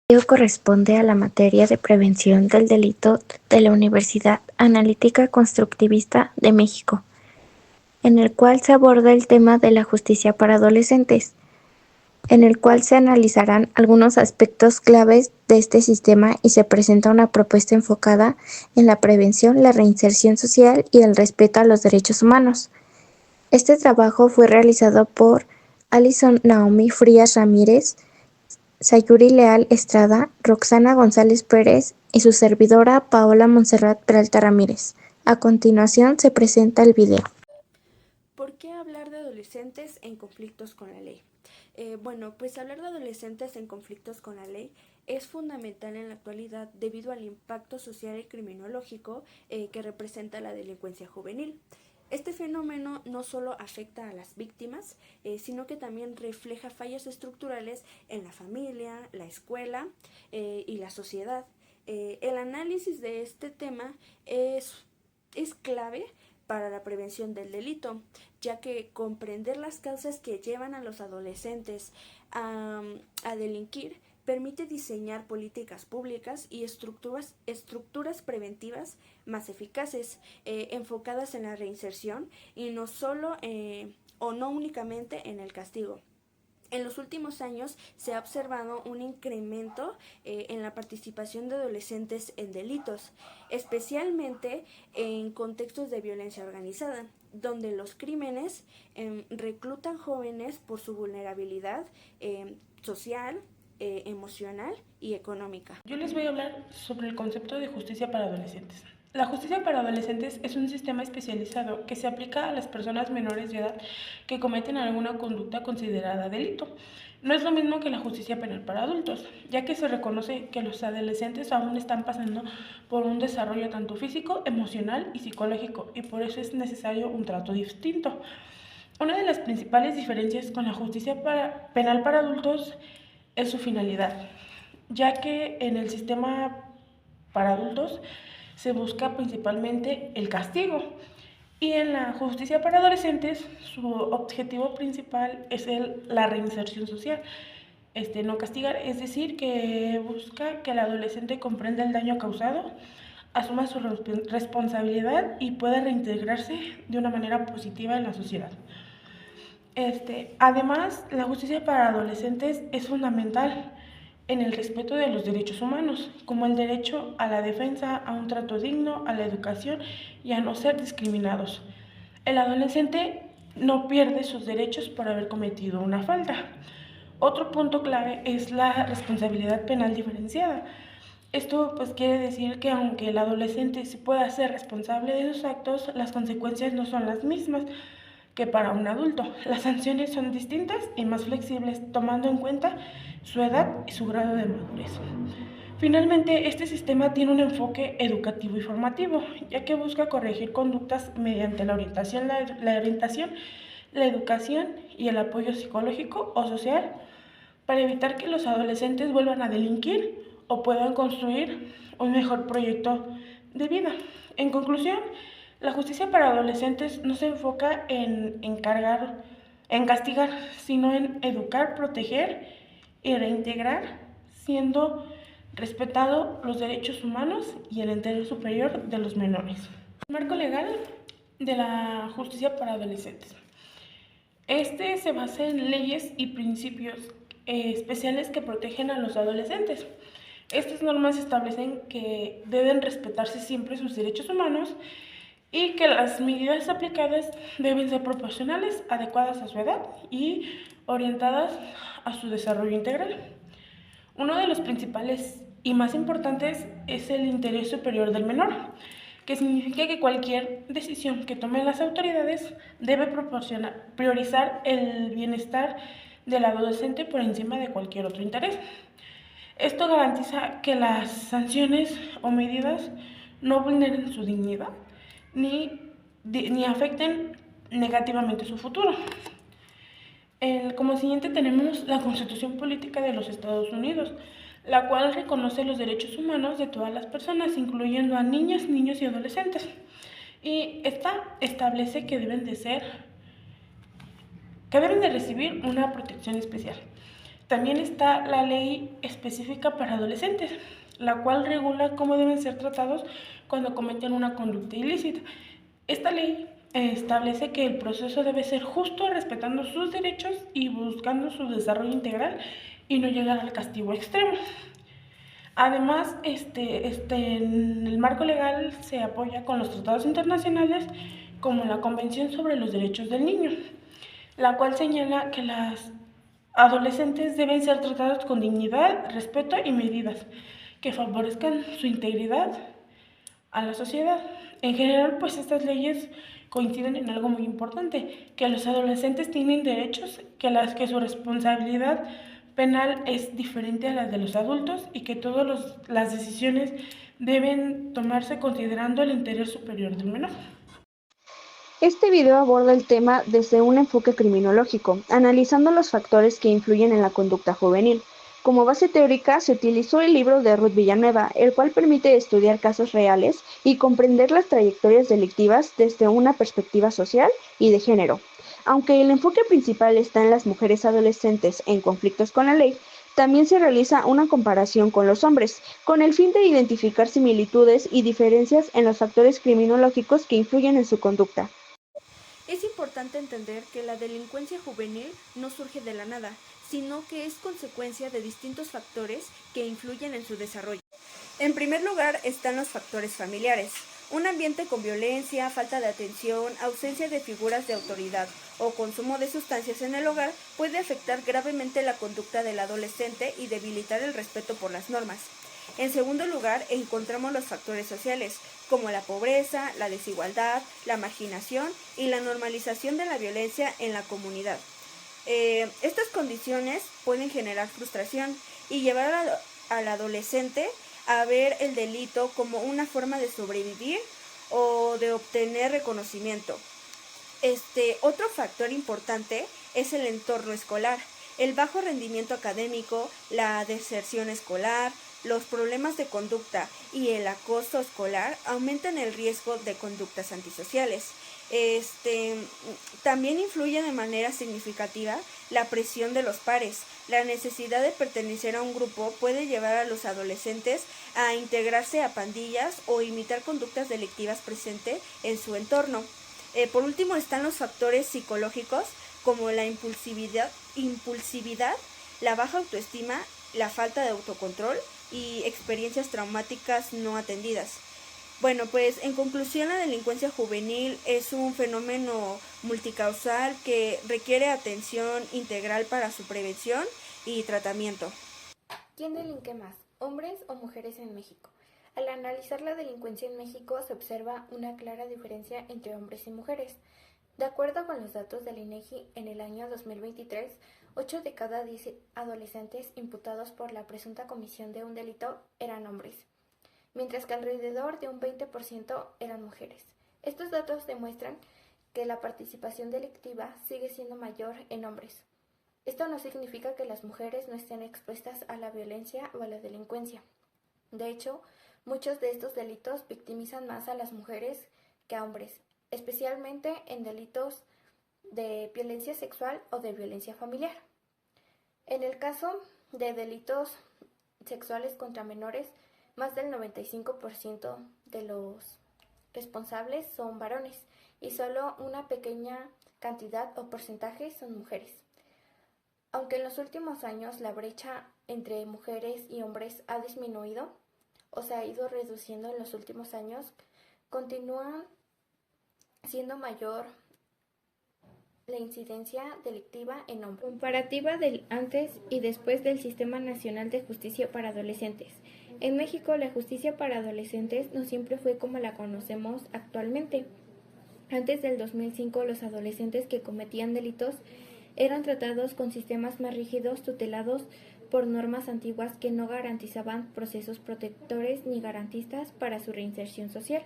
Ello corresponde a la materia de prevención del delito de la Universidad Analítica Constructivista de México, en el cual se aborda el tema de la justicia para adolescentes, en el cual se analizarán algunos aspectos claves de este sistema y se presenta una propuesta enfocada en la prevención, la reinserción social y el respeto a los derechos humanos. Este trabajo fue realizado por Alison Naomi Frías Ramírez, Sayuri Leal Estrada, Roxana González Pérez y su servidora Paola Montserrat Peralta Ramírez. A continuación se presenta el video. ¿Por qué hablar de adolescentes en conflictos con la ley? Pues hablar de adolescentes en conflictos con la ley es fundamental en la actualidad debido al impacto social y criminológico que representa la delincuencia juvenil. Este fenómeno no solo afecta a las víctimas, sino que también refleja fallos estructurales en la familia, la escuela y la sociedad. El análisis de este tema es clave para la prevención del delito, ya que comprender las causas que llevan a los adolescentes a delinquir permite diseñar políticas públicas y estructuras preventivas más eficaces, enfocadas en la reinserción y no solo o no únicamente en el castigo. En los últimos años se ha observado un incremento en la participación de adolescentes en delitos, especialmente en contextos de violencia organizada, donde los crímenes reclutan jóvenes por su vulnerabilidad social, emocional y económica. Yo les voy a hablar sobre el concepto de justicia para adolescentes. La justicia para adolescentes es un sistema especializado que se aplica a las personas menores de edad que cometen alguna conducta considerada delito. No es lo mismo que la justicia penal para adultos, ya que se reconoce que los adolescentes aún están pasando por un desarrollo tanto físico, emocional y psicológico, y por eso es necesario un trato distinto. Una de las principales diferencias con la justicia penal para adultos es su finalidad, ya que en el sistema para adultos se busca principalmente el castigo y en la justicia para adolescentes su objetivo principal es la reinserción social. No castigar, es decir, que busca que el adolescente comprenda el daño causado, asuma su responsabilidad y pueda reintegrarse de una manera positiva en la sociedad. Además, la justicia para adolescentes es fundamental en el respeto de los derechos humanos, como el derecho a la defensa, a un trato digno, a la educación y a no ser discriminados. El adolescente no pierde sus derechos por haber cometido una falta. Otro punto clave es la responsabilidad penal diferenciada. Esto pues quiere decir que aunque el adolescente se pueda ser responsable de sus actos, las consecuencias no son las mismas que para un adulto. Las sanciones son distintas y más flexibles, tomando en cuenta su edad y su grado de madurez. Finalmente, este sistema tiene un enfoque educativo y formativo, ya que busca corregir conductas mediante la orientación, la educación y el apoyo psicológico o social para evitar que los adolescentes vuelvan a delinquir o puedan construir un mejor proyecto de vida. En conclusión, la justicia para adolescentes no se enfoca en castigar, sino en educar, proteger y reintegrar, siendo respetado los derechos humanos y el interés superior de los menores. El marco legal de la justicia para adolescentes. Este se basa en leyes y principios especiales que protegen a los adolescentes. Estas normas establecen que deben respetarse siempre sus derechos humanos y que las medidas aplicadas deben ser proporcionales, adecuadas a su edad y orientadas a su desarrollo integral. Uno de los principales y más importantes es el interés superior del menor, que significa que cualquier decisión que tomen las autoridades debe priorizar el bienestar del adolescente por encima de cualquier otro interés. Esto garantiza que las sanciones o medidas no vulneren su dignidad ni afecten negativamente su futuro. Como siguiente tenemos la Constitución Política de los Estados Unidos, la cual reconoce los derechos humanos de todas las personas, incluyendo a niñas, niños y adolescentes. Y esta establece que deben de recibir una protección especial. También está la ley específica para adolescentes, la cual regula cómo deben ser tratados cuando cometen una conducta ilícita. Esta ley establece que el proceso debe ser justo, respetando sus derechos y buscando su desarrollo integral y no llegar al castigo extremo. Además, en el marco legal se apoya con los tratados internacionales como la Convención sobre los Derechos del Niño, la cual señala que las adolescentes deben ser tratadas con dignidad, respeto y medidas que favorezcan su integridad a la sociedad. En general, pues estas leyes coinciden en algo muy importante, que los adolescentes tienen derechos, que su responsabilidad penal es diferente a la de los adultos y que todas las decisiones deben tomarse considerando el interés superior del menor. Este video aborda el tema desde un enfoque criminológico, analizando los factores que influyen en la conducta juvenil. Como base teórica se utilizó el libro de Ruth Villanueva, el cual permite estudiar casos reales y comprender las trayectorias delictivas desde una perspectiva social y de género. Aunque el enfoque principal está en las mujeres adolescentes en conflictos con la ley, también se realiza una comparación con los hombres, con el fin de identificar similitudes y diferencias en los factores criminológicos que influyen en su conducta. Es importante entender que la delincuencia juvenil no surge de la nada, sino que es consecuencia de distintos factores que influyen en su desarrollo. En primer lugar están los factores familiares. Un ambiente con violencia, falta de atención, ausencia de figuras de autoridad o consumo de sustancias en el hogar puede afectar gravemente la conducta del adolescente y debilitar el respeto por las normas. En segundo lugar, encontramos los factores sociales, como la pobreza, la desigualdad, la marginación y la normalización de la violencia en la comunidad. Estas condiciones pueden generar frustración y llevar al adolescente a ver el delito como una forma de sobrevivir o de obtener reconocimiento. Otro factor importante es el entorno escolar. El bajo rendimiento académico, la deserción escolar, los problemas de conducta y el acoso escolar aumentan el riesgo de conductas antisociales. También influye de manera significativa la presión de los pares. La necesidad de pertenecer a un grupo puede llevar a los adolescentes a integrarse a pandillas o imitar conductas delictivas presentes en su entorno. Por último están los factores psicológicos como la impulsividad, la baja autoestima, la falta de autocontrol y experiencias traumáticas no atendidas. Bueno, pues en conclusión, la delincuencia juvenil es un fenómeno multicausal que requiere atención integral para su prevención y tratamiento. ¿Quién delinque más, hombres o mujeres en México? Al analizar la delincuencia en México se observa una clara diferencia entre hombres y mujeres. De acuerdo con los datos del INEGI, en el año 2023, 8 de cada 10 adolescentes imputados por la presunta comisión de un delito eran hombres, mientras que alrededor de un 20% eran mujeres. Estos datos demuestran que la participación delictiva sigue siendo mayor en hombres. Esto no significa que las mujeres no estén expuestas a la violencia o a la delincuencia. De hecho, muchos de estos delitos victimizan más a las mujeres que a hombres, especialmente en delitos de violencia sexual o de violencia familiar. En el caso de delitos sexuales contra menores, más del 95% de los responsables son varones y solo una pequeña cantidad o porcentaje son mujeres. Aunque en los últimos años la brecha entre mujeres y hombres ha disminuido o se ha ido reduciendo en los últimos años, continúa siendo mayor la incidencia delictiva en hombres. Comparativa del antes y después del Sistema Nacional de Justicia para Adolescentes. En México, la justicia para adolescentes no siempre fue como la conocemos actualmente. Antes del 2005, los adolescentes que cometían delitos eran tratados con sistemas más rígidos, tutelados por normas antiguas que no garantizaban procesos protectores ni garantistas para su reinserción social.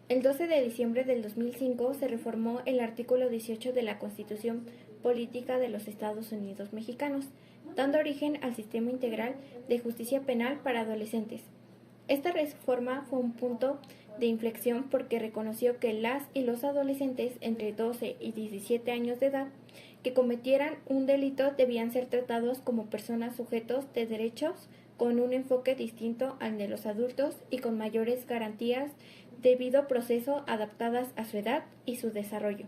El 12 de diciembre del 2005 se reformó el artículo 18 de la Constitución Política de los Estados Unidos Mexicanos, dando origen al Sistema Integral de Justicia Penal para Adolescentes. Esta reforma fue un punto de inflexión porque reconoció que las y los adolescentes entre 12 y 17 años de edad que cometieran un delito debían ser tratados como personas sujetos de derechos con un enfoque distinto al de los adultos y con mayores garantías debido proceso adaptadas a su edad y su desarrollo.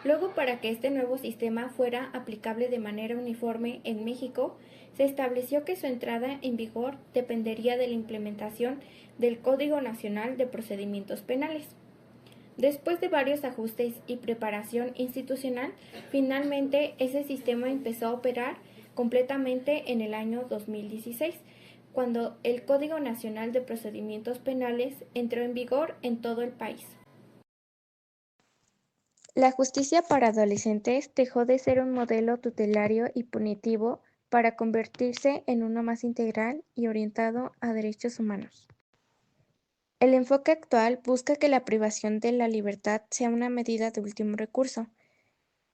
Luego, para que este nuevo sistema fuera aplicable de manera uniforme en México, se estableció que su entrada en vigor dependería de la implementación del Código Nacional de Procedimientos Penales. Después de varios ajustes y preparación institucional, finalmente ese sistema empezó a operar completamente en el año 2016, cuando el Código Nacional de Procedimientos Penales entró en vigor en todo el país. La justicia para adolescentes dejó de ser un modelo tutelario y punitivo para convertirse en uno más integral y orientado a derechos humanos. El enfoque actual busca que la privación de la libertad sea una medida de último recurso,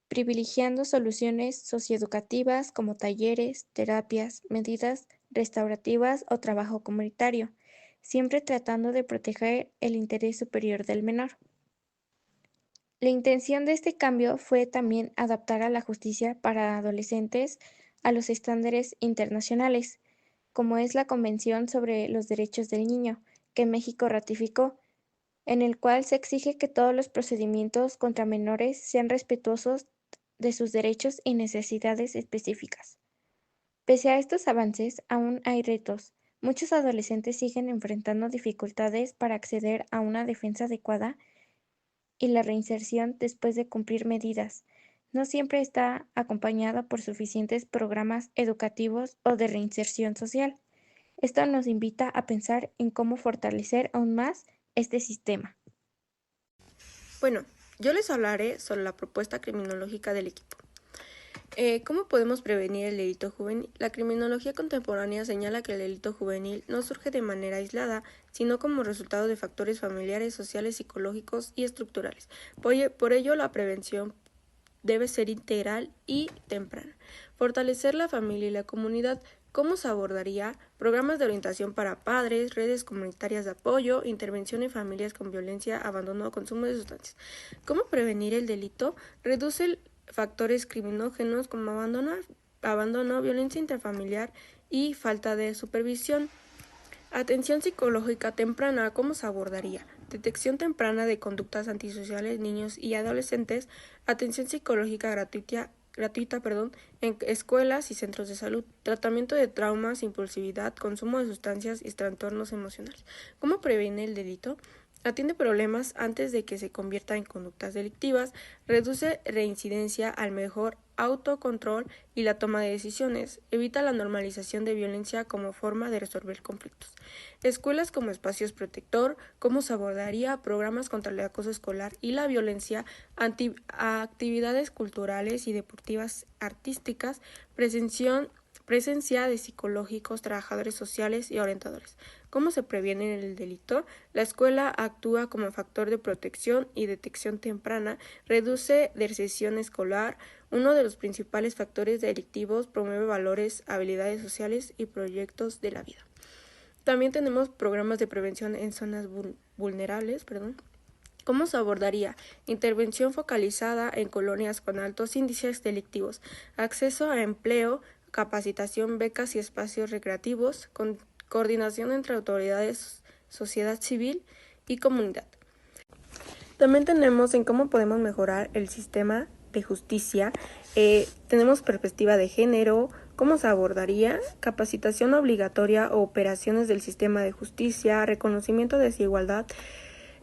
privilegiando soluciones socioeducativas como talleres, terapias, medidas restaurativas o trabajo comunitario, siempre tratando de proteger el interés superior del menor. La intención de este cambio fue también adaptar a la justicia para adolescentes a los estándares internacionales, como es la Convención sobre los Derechos del Niño, que México ratificó, en el cual se exige que todos los procedimientos contra menores sean respetuosos de sus derechos y necesidades específicas. Pese a estos avances, aún hay retos. Muchos adolescentes siguen enfrentando dificultades para acceder a una defensa adecuada y la reinserción después de cumplir medidas. No siempre está acompañada por suficientes programas educativos o de reinserción social. Esto nos invita a pensar en cómo fortalecer aún más este sistema. Bueno, yo les hablaré sobre la propuesta criminológica del equipo. ¿Cómo podemos prevenir el delito juvenil? La criminología contemporánea señala que el delito juvenil no surge de manera aislada, sino como resultado de factores familiares, sociales, psicológicos y estructurales. Por ello, la prevención debe ser integral y temprana. Fortalecer la familia y la comunidad. ¿Cómo se abordaría? Programas de orientación para padres, redes comunitarias de apoyo, intervención en familias con violencia, abandono o consumo de sustancias. ¿Cómo prevenir el delito? Reduce factores criminógenos como abandono, violencia intrafamiliar y falta de supervisión. Atención psicológica temprana, ¿cómo se abordaría? Detección temprana de conductas antisociales, niños y adolescentes, atención psicológica gratuita en escuelas y centros de salud, tratamiento de traumas, impulsividad, consumo de sustancias y trastornos emocionales. ¿Cómo previene el delito? Atiende problemas antes de que se convierta en conductas delictivas, reduce reincidencia al mejor autocontrol y la toma de decisiones, evita la normalización de violencia como forma de resolver conflictos. Escuelas como espacios protector, cómo se abordaría programas contra el acoso escolar y la violencia, actividades culturales y deportivas artísticas, presencia de psicológicos, trabajadores sociales y orientadores. ¿Cómo se previene el delito? La escuela actúa como factor de protección y detección temprana, reduce deserción escolar, uno de los principales factores delictivos, promueve valores, habilidades sociales y proyectos de la vida. También tenemos programas de prevención en zonas vulnerables. ¿Cómo se abordaría? Intervención focalizada en colonias con altos índices delictivos, acceso a empleo, capacitación, becas y espacios recreativos, con coordinación entre autoridades, sociedad civil y comunidad. También tenemos en cómo podemos mejorar el sistema de justicia. Tenemos perspectiva de género, cómo se abordaría, capacitación obligatoria o operaciones del sistema de justicia, reconocimiento de desigualdad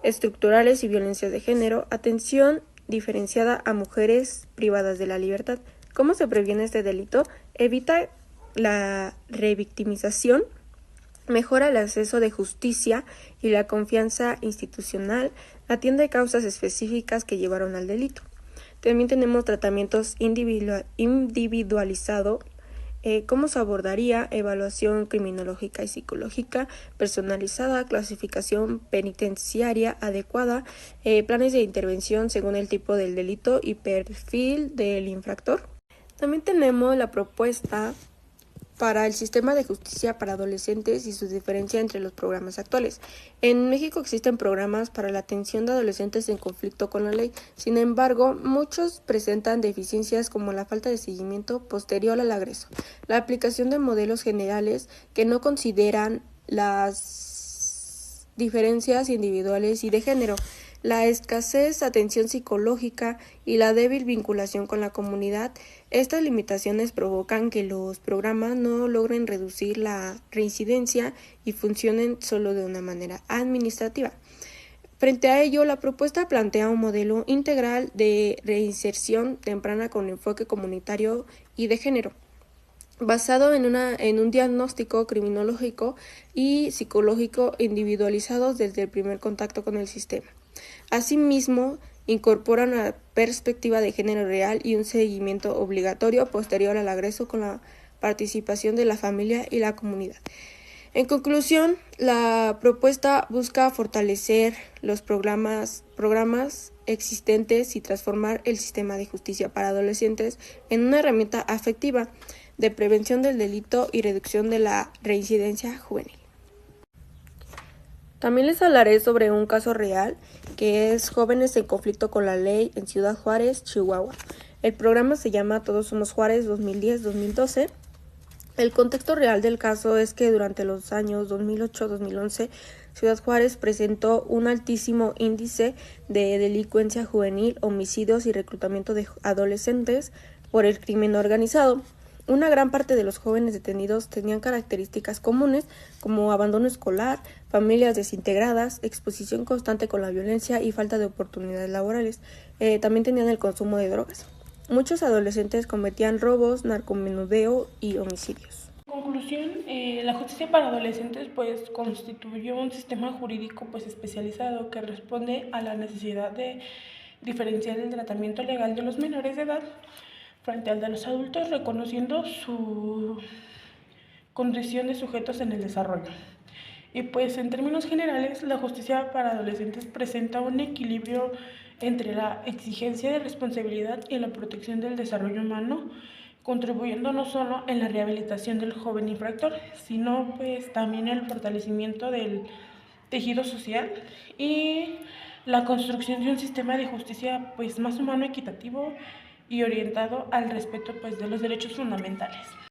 estructurales y violencias de género, atención diferenciada a mujeres privadas de la libertad. ¿Cómo se previene este delito? Evita la revictimización, mejora el acceso de justicia y la confianza institucional, atiende causas específicas que llevaron al delito. También tenemos tratamientos individualizados. ¿Cómo se abordaría? Evaluación criminológica y psicológica personalizada, clasificación penitenciaria adecuada, planes de intervención según el tipo del delito y perfil del infractor. También tenemos la propuesta para el sistema de justicia para adolescentes y su diferencia entre los programas actuales. En México existen programas para la atención de adolescentes en conflicto con la ley. Sin embargo, muchos presentan deficiencias como la falta de seguimiento posterior al agreso, la aplicación de modelos generales que no consideran las diferencias individuales y de género, la escasez de atención psicológica y la débil vinculación con la comunidad. Estas limitaciones provocan que los programas no logren reducir la reincidencia y funcionen solo de una manera administrativa. Frente a ello, la propuesta plantea un modelo integral de reinserción temprana con enfoque comunitario y de género, basado en un diagnóstico criminológico y psicológico individualizados desde el primer contacto con el sistema. Asimismo, incorpora una perspectiva de género real y un seguimiento obligatorio posterior al agreso con la participación de la familia y la comunidad. En conclusión, la propuesta busca fortalecer los programas existentes y transformar el sistema de justicia para adolescentes en una herramienta afectiva de prevención del delito y reducción de la reincidencia juvenil. También les hablaré sobre un caso real que es Jóvenes en conflicto con la ley en Ciudad Juárez, Chihuahua. El programa se llama Todos Somos Juárez 2010-2012. El contexto real del caso es que durante los años 2008-2011, Ciudad Juárez presentó un altísimo índice de delincuencia juvenil, homicidios y reclutamiento de adolescentes por el crimen organizado. Una gran parte de los jóvenes detenidos tenían características comunes como abandono escolar, familias desintegradas, exposición constante con la violencia y falta de oportunidades laborales. También tenían el consumo de drogas. Muchos adolescentes cometían robos, narcomenudeo y homicidios. En conclusión, la justicia para adolescentes pues constituyó un sistema jurídico pues especializado que responde a la necesidad de diferenciar el tratamiento legal de los menores de edad frente al de los adultos, reconociendo su condición de sujetos en el desarrollo. Y pues en términos generales, la justicia para adolescentes presenta un equilibrio entre la exigencia de responsabilidad y la protección del desarrollo humano, contribuyendo no solo en la rehabilitación del joven infractor, sino pues también en el fortalecimiento del tejido social y la construcción de un sistema de justicia pues más humano, equitativo y orientado al respeto pues de los derechos fundamentales.